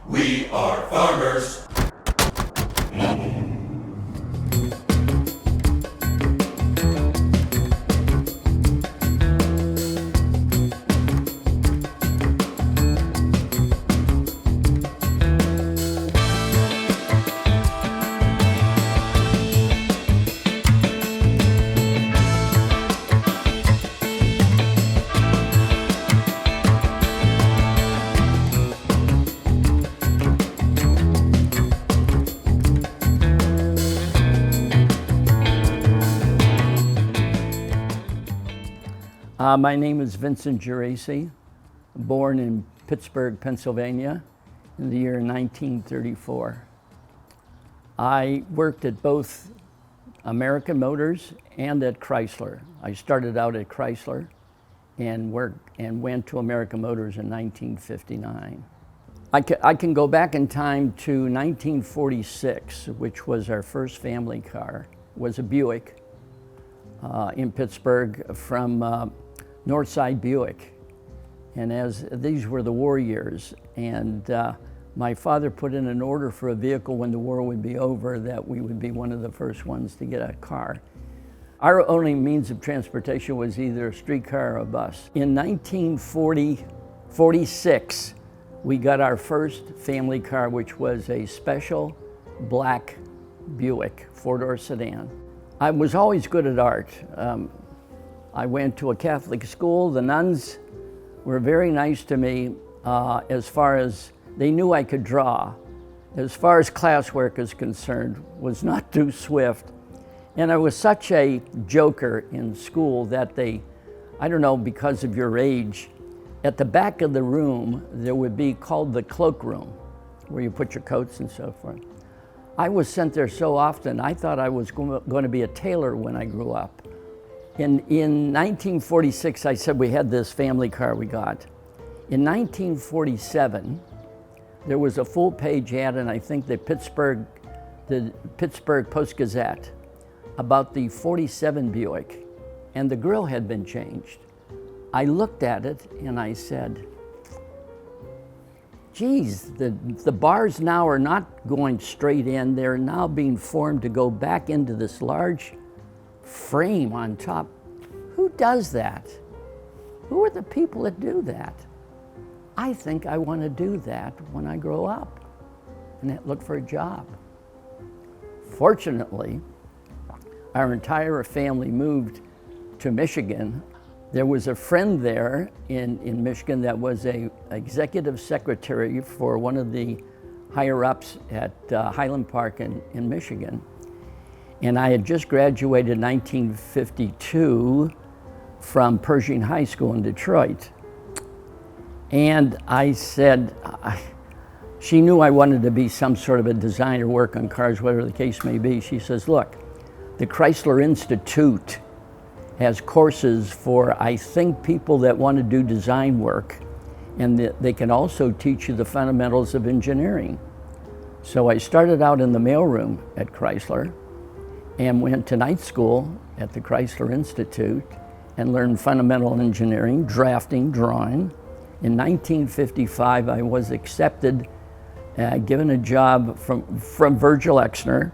We are farmers. My name is Vincent Geraci, born in Pittsburgh, Pennsylvania in the year 1934. I worked at both American Motors and at Chrysler. I started out at Chrysler and went to American Motors in 1959. I can go back in time to 1946, which was our first family car. It was a Buick in Pittsburgh from Northside Buick. And as these were the war years, and my father put in an order for a vehicle when the war would be over that we would be one of the first ones to get a car. Our only means of transportation was either a streetcar or a bus. In 1946, we got our first family car, which was a special black Buick, four-door sedan. I was always good at art. I went to a Catholic school. The nuns were very nice to me as far as they knew I could draw. As far as classwork is concerned, was not too swift. And I was such a joker in school that I don't know, because of your age, at the back of the room, there would be called the cloak room, where you put your coats and so forth. I was sent there so often, I thought I was going to be a tailor when I grew up. In 1946, I said we had this family car we got. In 1947, there was a full-page ad in, I think, the Pittsburgh Post-Gazette about the 47 Buick, and the grill had been changed. I looked at it and I said, geez, the bars now are not going straight in, they're now being formed to go back into this large frame on top. Who does that? Who are the people that do that? I think I want to do that when I grow up and look for a job. Fortunately, our entire family moved to Michigan. There was a friend there in Michigan that was an executive secretary for one of the higher ups at Highland Park in Michigan. And I had just graduated in 1952 from Pershing High School in Detroit. And I said, she knew I wanted to be some sort of a designer, work on cars, whatever the case may be. She says, look, the Chrysler Institute has courses for, I think, people that want to do design work, and they can also teach you the fundamentals of engineering. So I started out in the mailroom at Chrysler and went to night school at the Chrysler Institute and learned fundamental engineering, drafting, drawing. In 1955, I was accepted, given a job from Virgil Exner,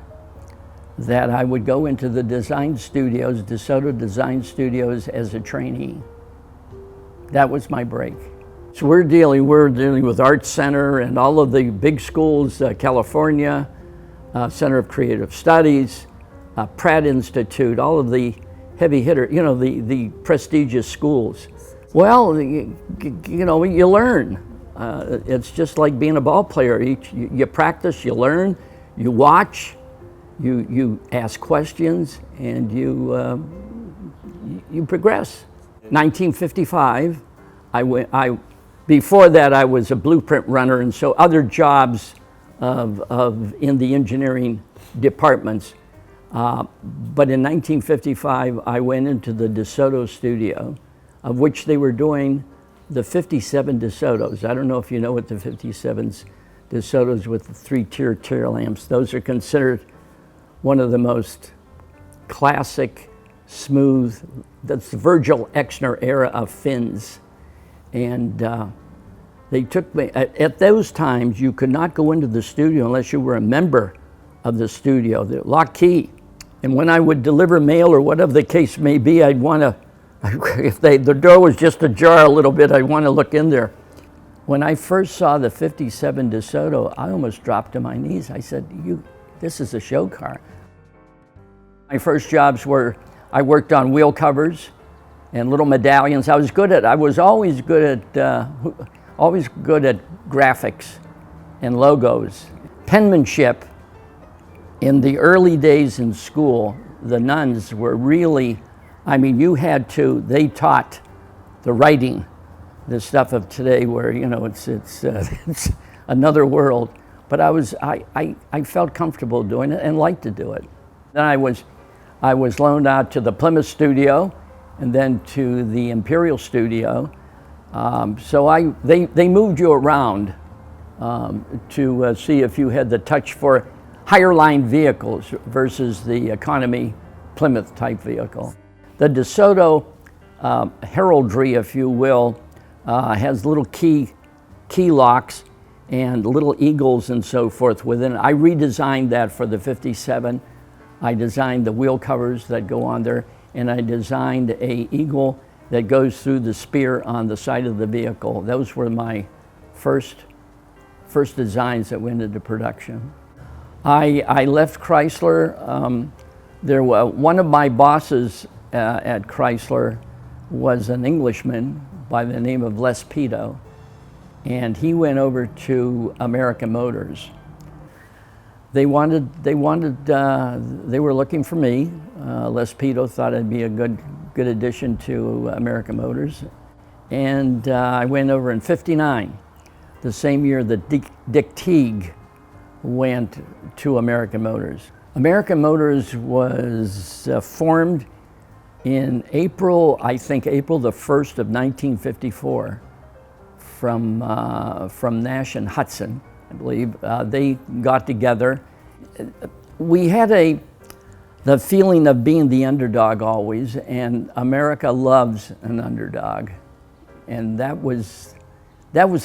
that I would go into the design studios, DeSoto Design Studios, as a trainee. That was my break. So we're dealing with Art Center and all of the big schools, California, Center of Creative Studies, Pratt Institute, all of the heavy hitter, the prestigious schools. Well, you learn. It's just like being a ball player. You practice, you learn, you watch, you ask questions, and you progress. 1955, before that I was a blueprint runner, and so other jobs in the engineering departments. But in 1955, I went into the DeSoto studio, of which they were doing the 57 DeSotos. I don't know if you know what the 57s DeSotos with the 3-tier tail lamps. Those are considered one of the most classic, smooth, that's the Virgil Exner era of fins. And They took me, at those times, you could not go into the studio unless you were a member of the studio, the lock key. And when I would deliver mail or whatever the case may be, I'd want to, if the door was just ajar a little bit, I'd want to look in there. When I first saw the 57 DeSoto, I almost dropped to my knees. I said, this is a show car. My first jobs were, I worked on wheel covers and little medallions. I was always good at graphics and logos. Penmanship, in the early days in school, the nuns were really, I mean, they taught the writing, the stuff of today where, it's another world. But I felt comfortable doing it and liked to do it. Then I was loaned out to the Plymouth studio and then to the Imperial studio. So they moved you around to see if you had the touch for higher line vehicles versus the economy Plymouth type vehicle. The DeSoto heraldry, if you will, has little key locks and little eagles and so forth within it. I redesigned that for the 57. I designed the wheel covers that go on there, and I designed a eagle that goes through the spear on the side of the vehicle. Those were my first designs that went into production. I left Chrysler. One of my bosses at Chrysler was an Englishman by the name of Les Pito, and he went over to American Motors. They were looking for me. Les Pito thought I'd be a good addition to American Motors. And I went over in '59, the same year that Dick Teague went to American Motors. American Motors was formed in April the 1st of 1954 from Nash and Hudson, I believe. They got together. We had the feeling of being the underdog always, and America loves an underdog. And that was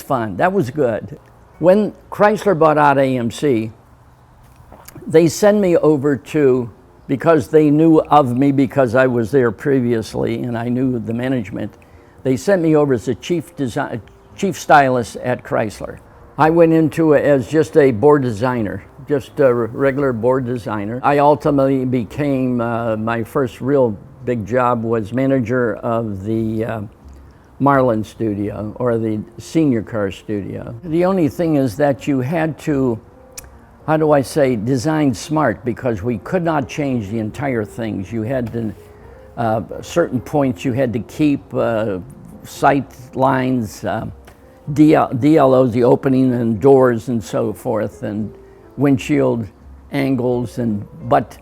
fun, that was good. When Chrysler bought out AMC, they sent me over because they knew of me because I was there previously and I knew the management, they sent me over as the chief stylist at Chrysler. I went into it as just a board designer, just a regular board designer. I ultimately became, my first real big job was manager of the Marlin studio, or the senior car studio. The only thing is that you had to, design smart, because we could not change the entire things. You had to, certain points you had to keep, sight lines, DLOs, the opening and doors and so forth, and windshield angles, but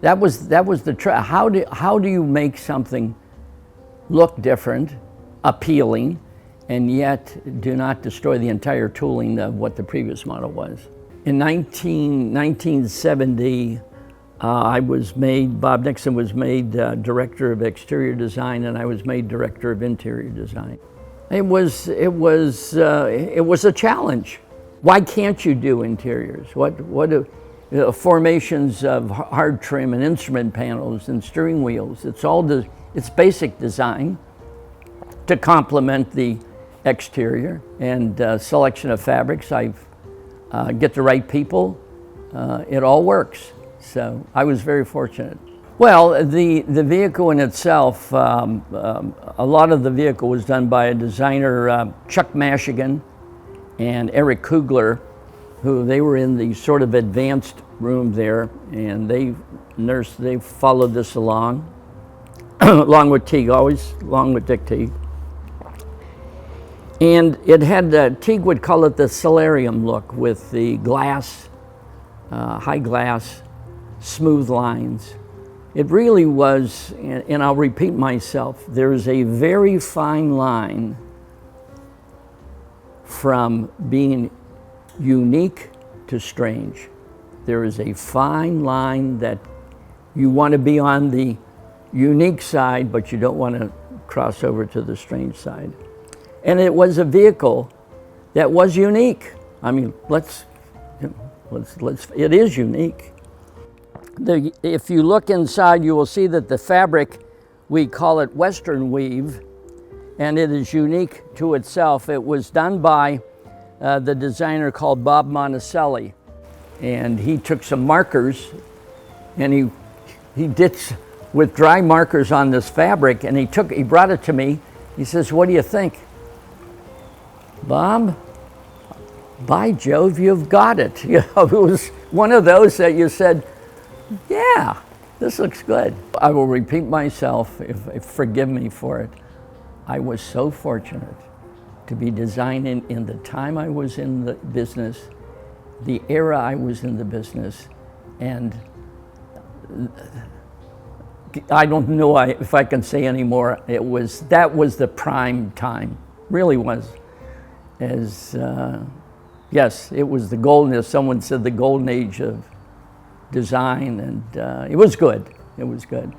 that was the how do you make something look different, appealing, and yet do not destroy the entire tooling of what the previous model was. In 1970, Bob Nixon was made director of exterior design, and I was made director of interior design. It was a challenge. Why can't you do interiors? Formations of hard trim and instrument panels and steering wheels. It's basic design to complement the exterior, and selection of fabrics. I get the right people. It all works. So I was very fortunate. Well, the vehicle in itself, a lot of the vehicle was done by a designer, Chuck Mashigan and Eric Kugler, they were in the sort of advanced room there, and they followed this along, along with Teague, always along with Dick Teague. And it had, Teague would call it the solarium look, with the glass, high glass, smooth lines. It really was, and I'll repeat myself, there's a very fine line from being unique to strange. There is a fine line that you want to be on the unique side, but you don't want to cross over to the strange side. And it was a vehicle that was unique. I mean, it is unique. If you look inside, you will see that the fabric, we call it Western weave, and it is unique to itself. It was done by the designer called Bob Monticelli, and he took some markers and he did with dry markers on this fabric, and he brought it to me. He says, "What do you think?" "Bob, by Jove, you've got it." You know, it was one of those that you said, "Yeah, this looks good." I will repeat myself, if forgive me for it. I was so fortunate to be designing in the time I was in the business, the era I was in the business, and I don't know if I can say any more. That was the prime time, really was. Yes, it was the golden, as someone said, the golden age of design, and it was good. It was good.